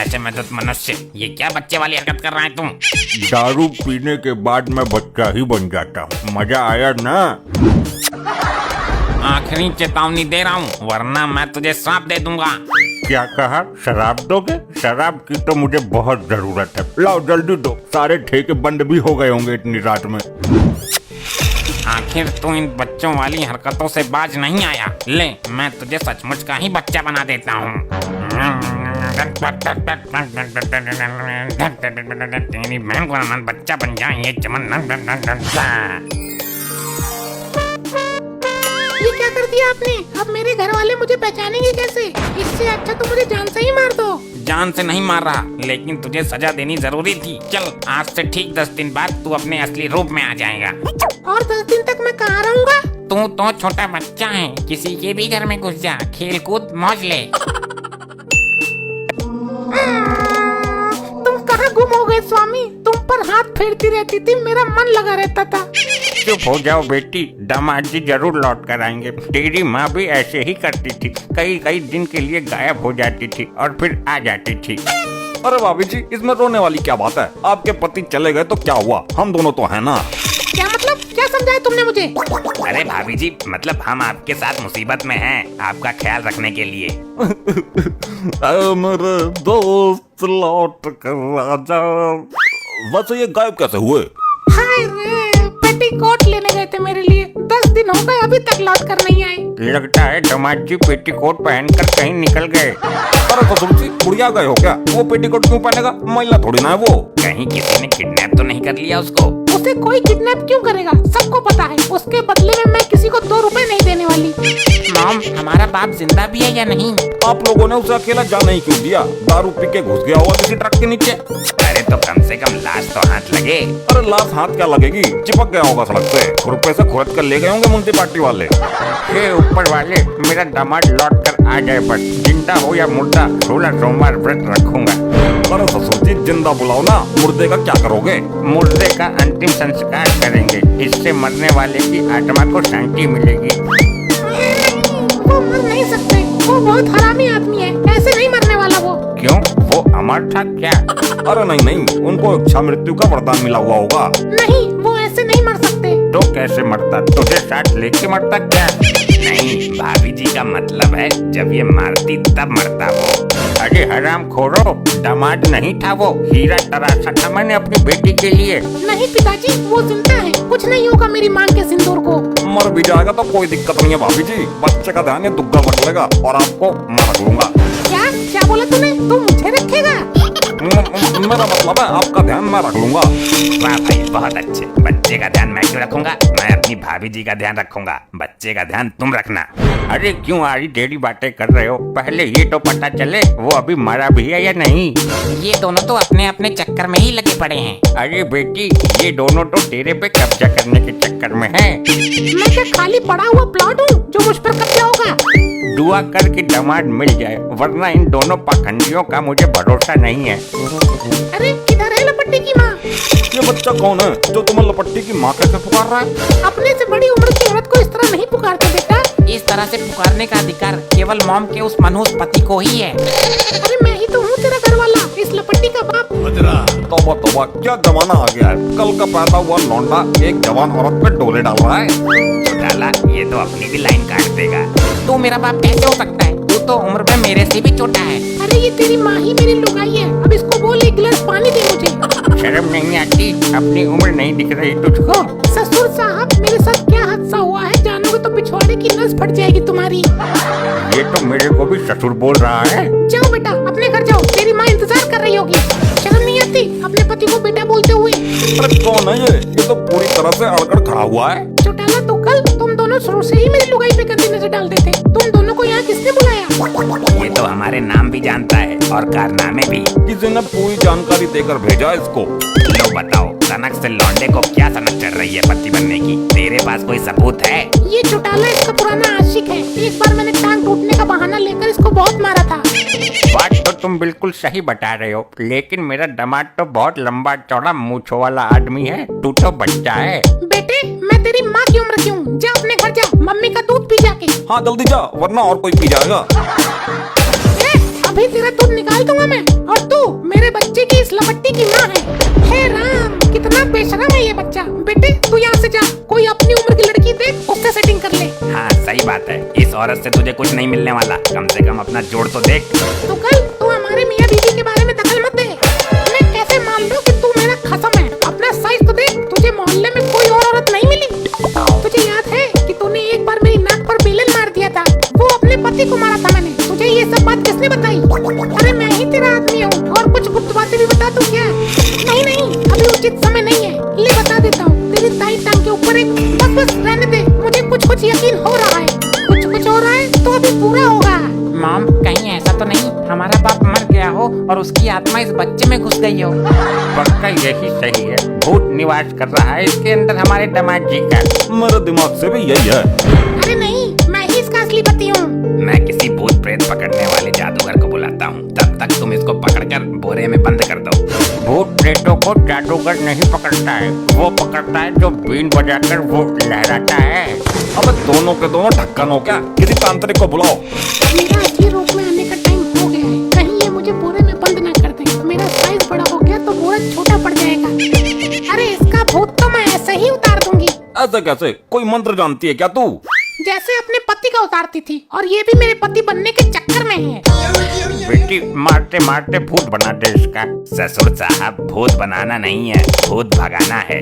नशे में धुत मनुष्य, ये क्या बच्चे वाली हरकत कर रहा है तुम? दारू पीने के बाद मैं बच्चा ही बन जाता हूँ। मजा आया ना? आखिरी चेतावनी दे रहा हूँ, वरना मैं तुझे श्राप दे दूंगा। क्या कहा? शराब दोगे? शराब की तो मुझे बहुत जरूरत है। लाओ जल्दी दो, सारे ठेके बंद भी हो गए होंगे इतनी रात में। आखिर तू इन बच्चों वाली हरकतों से बाज नहीं आया। ले, मैं तुझे सचमुच का ही बच्चा बना देता हूँ। तेरी बहन को ना बच्चा बन जाए ये चमन। ये क्या कर दिया आपने? अब मेरे घर वाले मुझे पहचानेंगे कैसे? इससे अच्छा तो मुझे जान से ही मार दो। जान से नहीं मार रहा, लेकिन तुझे सजा देनी जरूरी थी। चल, आज से ठीक 10 दिन बाद तू अपने असली रूप में आ जाएगा। और 10 दिन तक मैं कहाँ रहूँगा? तू तो छोटा बच्चा है, किसी के भी घर में घुस जा, खेल कूद मौज ले। तुम कहाँ गुम हो गए स्वामी? तुम पर हाथ फेरती रहती थी, मेरा मन लगा रहता था। चुप हो जाओ बेटी, दामाद जी जरूर लौट कर आएंगे। तेरी माँ भी ऐसे ही करती थी, कई कई दिन के लिए गायब हो जाती थी और फिर आ जाती थी। अरे भाभी जी, इसमें रोने वाली क्या बात है? आपके पति चले गए तो क्या हुआ, हम दोनों तो हैं ना। क्या मतलब? क्या समझाया तुमने मुझे? अरे भाभी जी, मतलब हम आपके साथ मुसीबत में हैं, आपका ख्याल रखने के लिए। मेरे दोस्त लौट कर आजा। वैसे ये गायब कैसे हुए? हाय रे, पेटीकोट लेने गए थे मेरे लिए, 10 दिन हो गए अभी तक लौट कर नहीं आए। लगता है दामाद जी पेटीकोट पहनकर कहीं निकल गए। अरे ससुर जी, बुढ़िया गए हो क्या? वो पेटीकोट क्यों पहनेगा? महिला थोड़ी ना है वो। कहीं किसी ने किडनैप तो नहीं कर लिया उसको? उसे कोई किडनैप क्यों करेगा? सबको पता है। उसके बदले में मैं किसी को 2 रुपए नहीं देने वाली। मॉम, हमारा बाप जिंदा भी है या नहीं? आप लोगों ने उसे अकेला जाने ही क्यों दिया? दारू पी के घुस गया होगा किसी ट्रक के नीचे। अरे तो कम से कम लाश तो हाथ लगे। अरे लाश हाथ क्या लगेगी, चिपक गया होगा सड़क पे। खुरपे से खुरद कर ले गए होंगे म्युनिसिपालिटी वाले। हे ऊपर वाले, मेरा दामाद लौट कर आ जाए बस, जिंदा हो या मुर्दा, 16 सोमवार व्रत रखूंगा। अरे ससुर जी, जिंदा बुलाओ ना, मुर्दे का क्या करोगे? मुर्दे का अंतिम संस्कार करेंगे, इससे मरने वाले की आत्मा को शांति मिलेगी। वो मर नहीं सकते, वो बहुत हरामी आदमी है, ऐसे नहीं मरने वाला वो। क्यों, वो अमर था क्या? अरे नहीं नहीं, उनको इच्छा मृत्यु का वरदान मिला हुआ होगा। नहीं, वो ऐसे नहीं मर सकते। तो कैसे मरता? तुझे साथ लेके मरता क्या? नहीं, भाभी जी का मतलब है जब ये मारती तब मरता वो। अरे हराम खोरो, दामाद नहीं था वो, हीरा तराशा था मैंने अपनी बेटी के लिए। नहीं पिताजी, वो जिंदा है, कुछ नहीं होगा मेरी मांग के सिंदूर को। मर भी जाएगा तो कोई दिक्कत नहीं है भाभी जी, बच्चे का ध्यान ये दुग्गा रख लेगा और आपको मैं रख लूंगा। क्या क्या बोला तूने? तू मुझे रखेगा? मेरा मतलब है आपका ध्यान मैं रख लूंगा। वाह भाई, बहुत अच्छे। बच्चे का ध्यान मैं क्यों रखूंगा? मैं अपनी भाभी जी का ध्यान रखूंगा, बच्चे का ध्यान तुम रखना। अरे क्यों आरी टेढ़ी बातें कर रहे हो? पहले ये तो पता चले वो अभी मरा भी है या नहीं। ये दोनों तो अपने अपने चक्कर में ही लगे पड़े हैं। अरे बेटी, ये दोनों तो तेरे पे कब्जा करने के चक्कर में हैं। मैं क्या खाली पड़ा हुआ प्लॉट हूँ जो मुझ पर कब्जा होगा? दुआ कर के दामाद मिल जाए, वरना इन दोनों पाखंडियों का मुझे भरोसा नहीं है। अरे किधर है लपट्टी की माँ? ये बच्चा कौन है जो तुम्हें लपट्टी की माँ कहकर पुकार रहा है? अपने से बड़ी उम्र की औरत को इस तरह नहीं पुकारते बेटा। इस तरह से पुकारने का अधिकार केवल मॉम के उस मनहूस पति को ही है। अरे मैं ही तो हूँ तेरा घर वाला, इस लपट्टी का बाप। तौबा तौबा, क्या जमाना आ गया है। कल का पैदा हुआ लौंडा एक जवान औरत पे डोले डाल रहा है। चौटाला, ये तो अपनी भी लाइन काट देगा। तू मेरा बाप कैसे हो सकता है? तू तो उम्र में मेरे से भी छोटा है। अरे ये तेरी माँ ही मेरी लुगाई है, अब इसको बोल 1 गिलास पानी दे मुझे। शर्म नहीं आती? अपनी उम्र नहीं दिख रही तुझको? ससुर साहब, मेरे साथ क्या हादसा हुआ है जानोगे तो पिछवाड़े की नस फट जाएगी तुम्हारी। ये तो मेरे को भी ससुर बोल रहा है। जाओ बेटा, अपने घर जाओ, तेरी माँ इंतजार कर रही होगी। शर्म नहीं आती अपने पति को बेटा बोलते हुए? अरे कौन है ये तो पूरी तरह से अड़गड़ खड़ा हुआ है। चौटाला, तो कल तुम दोनों शुरू से ही मेरी लुगाई पे गंदी नजर डालते थे। तुम दोनों को यहाँ किसने बुलाया? ये तो हमारे नाम भी जानता है और कारनामे भी। किसी ने पूरी जानकारी देकर भेजा इसको। लो बताओ, कनक से लौंडे को क्या सनक चढ़ रही है पति बनने की? तेरे पास कोई सबूत है? ये चौटाला इसका पुराना आशिक है। एक बार मैंने टांग टूटने का बहाना लेकर इसको बहुत मारा था। बात तो तुम बिल्कुल सही बता रहे हो, लेकिन मेरा दामाद तो बहुत लंबा चौड़ा मूंछों वाला आदमी है, तू तो बच्चा है। बेटे, मैं तेरी माँ की उम्र की हूँ, जा अपने घर जा, मम्मी का दूध पी जाके। हाँ जल्दी जा, वरना और कोई पी जाएगा। अभी तेरा दूध निकाल दूंगा मैं। और तू औरत से तुझे कुछ नहीं मिलने वाला, कम से कम अपना जोड़ तो देख। तो कल तू हमारे मियाँ बीवी के बारे में दखल मत दे। मैं कैसे मान लूं कि तू मेरा खसम है? अपना साइज तो देख, तुझे मोहल्ले में कोई और औरत नहीं मिली। तुझे याद है कि तूने एक बार मेरी नाक पर बेलन मार दिया था? वो अपने पति को मारा था मैंने। तुझे ये सब बात किसने बताई? अरे मैं ही तेरा आदमी हूँ। और कुछ गुप्त बातें भी बता दूं क्या? नहीं, अभी उचित समय नहीं है। ले बता देता हूँ, तेरी दाई टांग के ऊपर एक बस रहने दे। मुझे कुछ यकीन हो रहा है। कुछ हो रहा है तो अभी पूरा होगा। मॉम, कहीं ऐसा तो नहीं हमारा बाप मर गया हो और उसकी आत्मा इस बच्चे में घुस गई हो? पक्का यही सही है, भूत निवास कर रहा है इसके अंदर हमारे दामाद जी का। मेरे दिमाग से भी यही है। अरे नहीं, मैं ही इसका असली पति हूँ। मैं किसी भूत प्रेत पकड़ने वाले जादूगर को बुलाता हूँ, तब तक तुम इसको पकड़कर बोरे में बंद कर दो। भूत प्रेतों को जादूगर नहीं पकड़ता है, वो पकड़ता है जो बीन बजाकर वो लहराता है। अबे दोनों के दोनों ढक्कन हो क्या? किसी तांत्रिक को बुलाओ। मेरा असली रूप में आने का टाइम हो गया है। कहीं ये मुझे बोरे में बंद न कर दे। मेरा साइज बड़ा हो गया तो बोरा छोटा पड़ जाएगा। अरे इसका भूत तो मैं ऐसे ही उतार दूंगी। ऐसे कैसे? कोई मंत्र जानती है क्या तू? जैसे अपने पति का उतारती थी, और ये भी मेरे पति बनने के चक्कर में है। बेटी मारते मारते भूत बना दे इसका। ससुर साहब, भूत बनाना नहीं है, भूत भगाना है।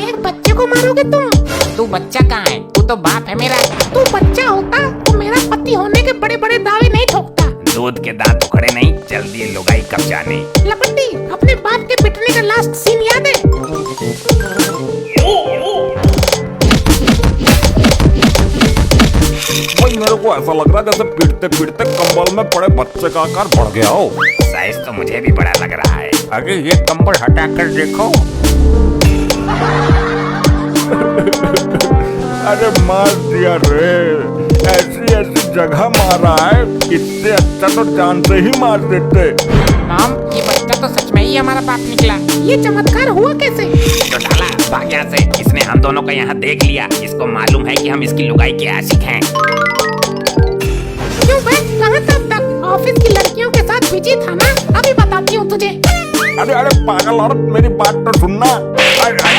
एक बच्चे को मारोगे तुम? तू बच्चा कहाँ है? तू तो बाप है मेरा। तू बच्चा होता तो मेरा पति होने के बड़े बड़े दावे नहीं ठोकता। दूध के दांत उखड़े नहीं, जल्दी ये लुगाई कब जाने। लपंडी, अपने बाप के पिटने का लास्ट सीन याद है? भाई मेरे को ऐसा लग रहा है जैसे पीटते पीटते कंबल में पड़े बच्चे का आकार बढ़ गया हो। साइज तो मुझे भी बड़ा लग रहा है। अरे ये कंबल हटाकर देखो। अरे मार दिया रे, ऐसी जगह मारा है, इससे अच्छा तो जान से ही मार देते। मॉम, ये बच्चा तो सच में ही हमारा बाप निकला। ये चमत्कार हुआ कैसे? जो डाला भाग यहाँ से। इसने हम दोनों को यहाँ देख लिया। इसको मालूम है कि हम इसकी लुगाई के आशिक हैं। क्यों बे, कहाँ था अब तक? ऑफिस की लड़कियों के साथ बिजी था ना? अभी बताती हूँ तुझे। अरे पागल औरत, मेरी बात तो सुनना। अरे